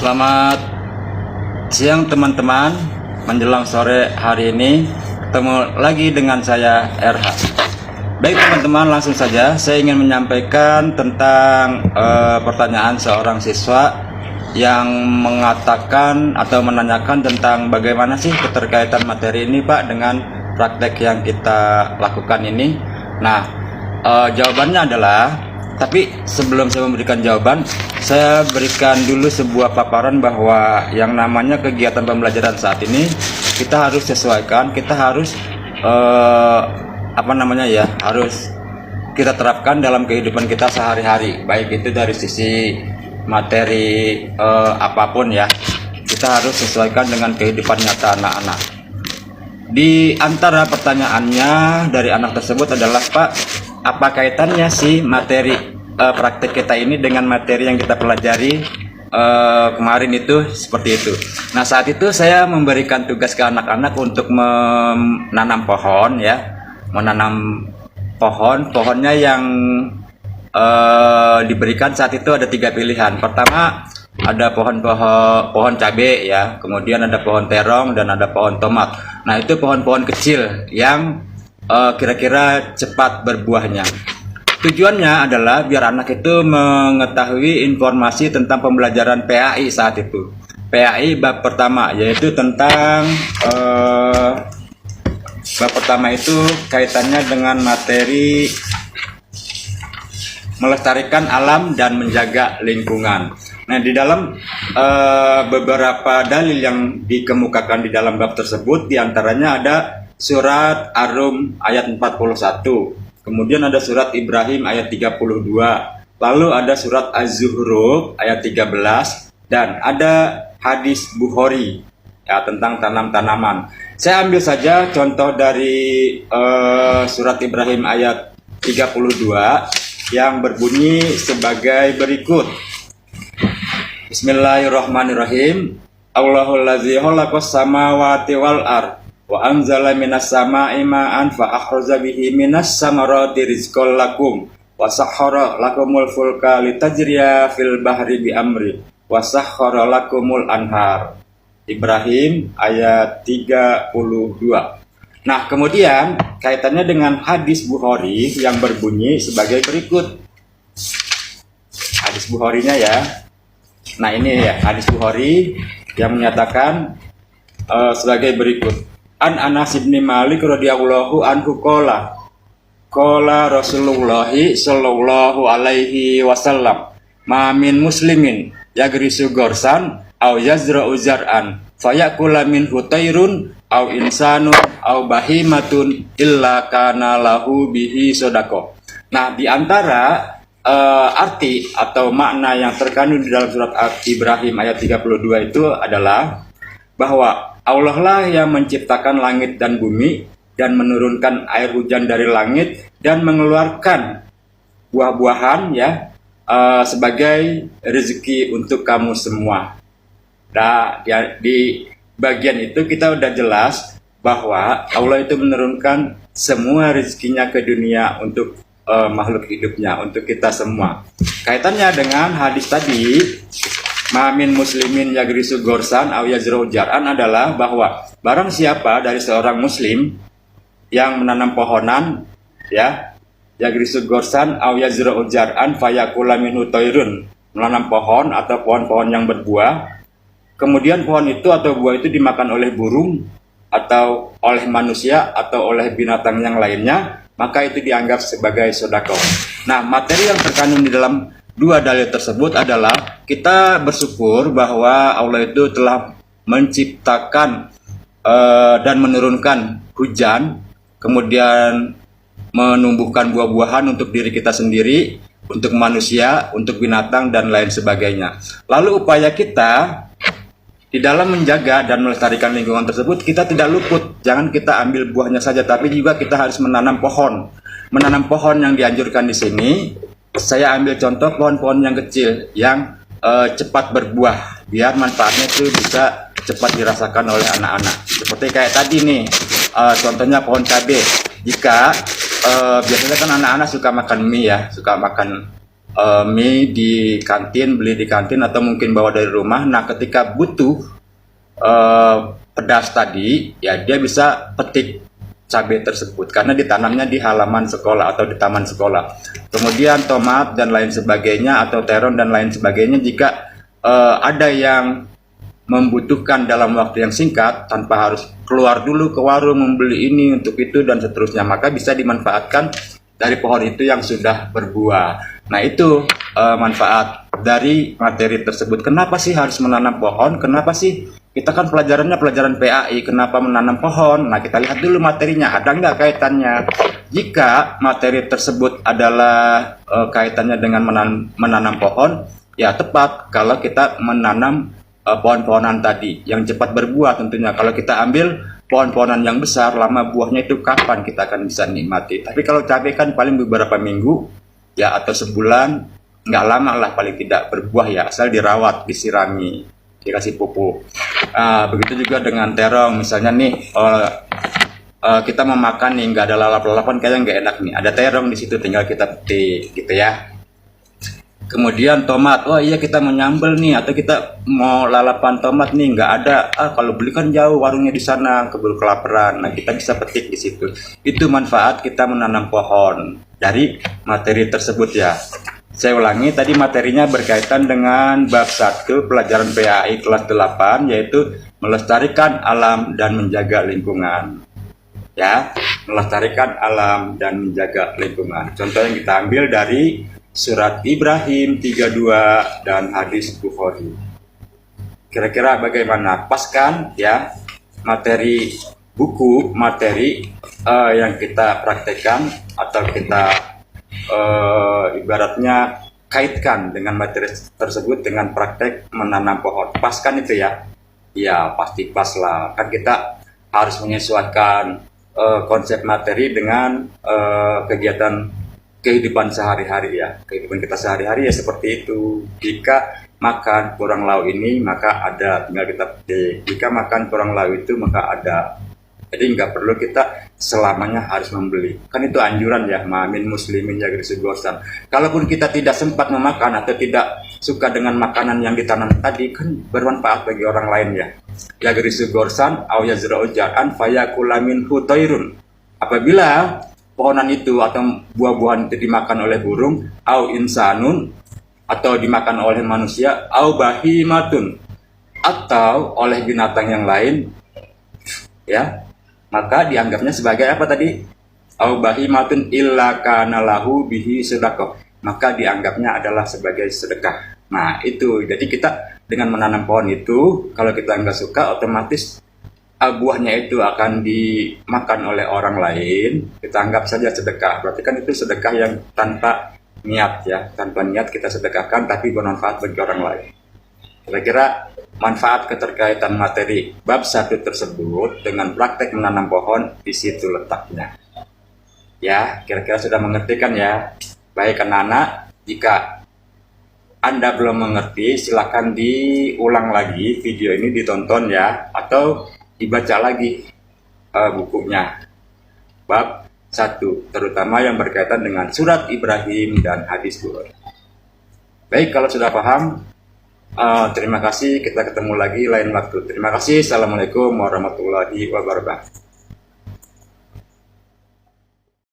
Selamat siang teman-teman, menjelang sore hari ini ketemu lagi dengan saya RH. Baik teman-teman, langsung saja saya ingin menyampaikan tentang pertanyaan seorang siswa yang mengatakan atau menanyakan tentang bagaimana sih keterkaitan materi ini Pak dengan praktek yang kita lakukan ini. Nah, jawabannya adalah, tapi sebelum saya memberikan jawaban, saya berikan dulu sebuah paparan bahwa yang namanya kegiatan pembelajaran saat ini kita harus sesuaikan, kita harus harus kita terapkan dalam kehidupan kita sehari-hari, baik itu dari sisi materi apapun ya, kita harus sesuaikan dengan kehidupan nyata anak-anak. Di antara pertanyaannya dari anak tersebut adalah, Pak, apa kaitannya sih materi praktek kita ini dengan materi yang kita pelajari kemarin itu, seperti itu. Nah, saat itu saya memberikan tugas ke anak-anak untuk menanam pohon ya, menanam pohonnya yang diberikan saat itu ada 3 pilihan. Pertama, ada pohon cabai ya, kemudian ada pohon terong dan ada pohon tomat. Nah, itu pohon-pohon kecil yang kira-kira cepat berbuahnya. Tujuannya adalah biar anak itu mengetahui informasi tentang pembelajaran PAI saat itu. PAI bab pertama, yaitu tentang bab pertama itu kaitannya dengan materi melestarikan alam dan menjaga lingkungan. Nah, di dalam beberapa dalil yang dikemukakan di dalam bab tersebut, diantaranya ada surat Ar-Rum ayat 41, kemudian ada surat Ibrahim ayat 32, lalu ada surat Az-Zuhruf ayat 13, dan ada hadis Bukhari ya, tentang tanam-tanaman. Saya ambil saja contoh dari surat Ibrahim ayat 32 yang berbunyi sebagai berikut. Bismillahirrahmanirrahim. Allahul ladzi khalaqas samawati wal ard wa anzala minas sama'i ma'an fa akhraja bihi minas samarati rizqan lakum wa sahhara lakumul fulka litajriya fil bahri bi amri wa sahhara lakumul anhar. Ibrahim ayat 32. Nah, kemudian kaitannya dengan hadis Bukhari yang berbunyi sebagai berikut. Hadis Bukharinya ya. Nah, ini ya hadis Bukhari yang menyatakan sebagai berikut. An Anas bin Malik radhiyallahu anhu qala Rasulullah sallallahu alaihi wasallam, ma min muslimin yagrisu gorsan aw yazra'u zar'an fayakula minhu tayrun aw insanun aw bahimatun illa kana lahu bihi sodako. Nah, di antara arti atau makna yang terkandung di dalam surat Ibrahim ayat 32 itu adalah bahwa Allah lah yang menciptakan langit dan bumi dan menurunkan air hujan dari langit dan mengeluarkan buah-buahan ya sebagai rezeki untuk kamu semua. Nah, di bagian itu kita udah jelas bahwa Allah itu menurunkan semua rezekinya ke dunia untuk makhluk hidupnya, untuk kita semua. Kaitannya dengan hadis tadi, Mamin muslimin yagrisu gorsan aw yazra'u jar'an, adalah bahwa barang siapa dari seorang muslim yang menanam pohonan ya, yagrisu gorsan aw yazra'u jar'an fayakula minhu tayrun, menanam pohon atau pohon-pohon yang berbuah, kemudian pohon itu atau buah itu dimakan oleh burung atau oleh manusia atau oleh binatang yang lainnya, maka itu dianggap sebagai sedekah. Nah, materi yang terkandung di dalam 2 dalil tersebut adalah kita bersyukur bahwa Allah itu telah menciptakan dan menurunkan hujan, kemudian menumbuhkan buah-buahan untuk diri kita sendiri, untuk manusia, untuk binatang, dan lain sebagainya. Lalu upaya kita di dalam menjaga dan melestarikan lingkungan tersebut, kita tidak luput. Jangan kita ambil buahnya saja, tapi juga kita harus menanam pohon. Menanam pohon yang dianjurkan di sini, saya ambil contoh pohon-pohon yang kecil, yang cepat berbuah, biar manfaatnya itu bisa cepat dirasakan oleh anak-anak. Seperti kayak tadi nih, contohnya pohon cabai. Jika biasanya kan anak-anak suka makan mie ya, suka makan mie di kantin, beli di kantin atau mungkin bawa dari rumah. Nah, ketika butuh eh, pedas tadi, ya dia bisa petik cabai tersebut karena ditanamnya di halaman sekolah atau di taman sekolah. Kemudian tomat dan lain sebagainya atau terong dan lain sebagainya jika ada yang membutuhkan dalam waktu yang singkat tanpa harus keluar dulu ke warung membeli ini untuk itu dan seterusnya, maka bisa dimanfaatkan dari pohon itu yang sudah berbuah. Nah, itu manfaat dari materi tersebut. Kenapa sih harus menanam pohon? Kenapa sih? Kita kan pelajarannya pelajaran PAI, kenapa menanam pohon? Nah, kita lihat dulu materinya, ada nggak kaitannya? Jika materi tersebut adalah kaitannya dengan menanam pohon, ya tepat kalau kita menanam pohon-pohonan tadi yang cepat berbuah tentunya. Kalau kita ambil pohon-pohonan yang besar, lama buahnya itu kapan kita akan bisa nikmati. Tapi kalau cabai kan paling beberapa minggu ya atau sebulan, nggak lama lah paling tidak berbuah ya, asal dirawat, disirami, dikasih pupuk. Begitu juga dengan terong, misalnya nih kita mau makan nih nggak ada lalap-lalapan kayaknya nggak enak nih, ada terong di situ tinggal kita petik gitu ya. Kemudian tomat, oh iya kita mau nyambel nih atau kita mau lalapan tomat nih nggak ada, kalau beli kan jauh warungnya di sana, keburu kelaparan. Nah, kita bisa petik di situ. Itu manfaat kita menanam pohon dari materi tersebut ya. Saya ulangi, tadi materinya berkaitan dengan bab 1 pelajaran PAI kelas 8 yaitu melestarikan alam dan menjaga lingkungan. Ya, melestarikan alam dan menjaga lingkungan. Contoh yang kita ambil dari Surat Ibrahim 32 dan hadis Bukhari. Kira-kira bagaimana? Pas kan ya materi buku, materi yang kita praktekkan atau kita ibaratnya kaitkan dengan materi tersebut dengan praktek menanam pohon. Pas kan itu ya? Ya pasti pas lah. Kan kita harus menyesuaikan konsep materi dengan kegiatan kehidupan sehari-hari ya. Kehidupan kita sehari-hari ya seperti itu. Jika makan kurang lauk ini maka ada, tinggal kita petik. Jika makan kurang lauk itu maka ada. Jadi nggak perlu kita selamanya harus membeli. Kan itu anjuran ya, ma'min muslimin yagrisu gorsan. Kalaupun kita tidak sempat memakan atau tidak suka dengan makanan yang ditanam tadi, kan bermanfaat bagi orang lain ya. Yagrisu gorsan au yazra'u jar'an fayakula minhu tairun. Apabila pohonan itu atau buah-buahan itu dimakan oleh burung, au insanun atau dimakan oleh manusia, au bahimatun atau oleh binatang yang lain, ya, maka dianggapnya sebagai apa tadi? Au bahimatun illa kana lahu bihi sedekah. Maka dianggapnya adalah sebagai sedekah. Nah, itu. Jadi kita dengan menanam pohon itu, kalau kita nggak suka, otomatis buahnya itu akan dimakan oleh orang lain, kita anggap saja sedekah. Berarti kan itu sedekah yang tanpa niat ya, tanpa niat kita sedekahkan tapi bermanfaat bagi orang lain. Kira-kira manfaat keterkaitan materi bab 1 tersebut dengan praktek menanam pohon di situ letaknya. Ya, kira-kira sudah mengerti kan ya? Baik anak-anak, jika Anda belum mengerti, silakan diulang lagi video ini, ditonton ya, atau dibaca lagi bukunya bab 1 terutama yang berkaitan dengan surat Ibrahim dan hadis Bukhari. Baik, kalau sudah paham, terima kasih, kita ketemu lagi lain waktu. Terima kasih. Assalamualaikum warahmatullahi wabarakatuh.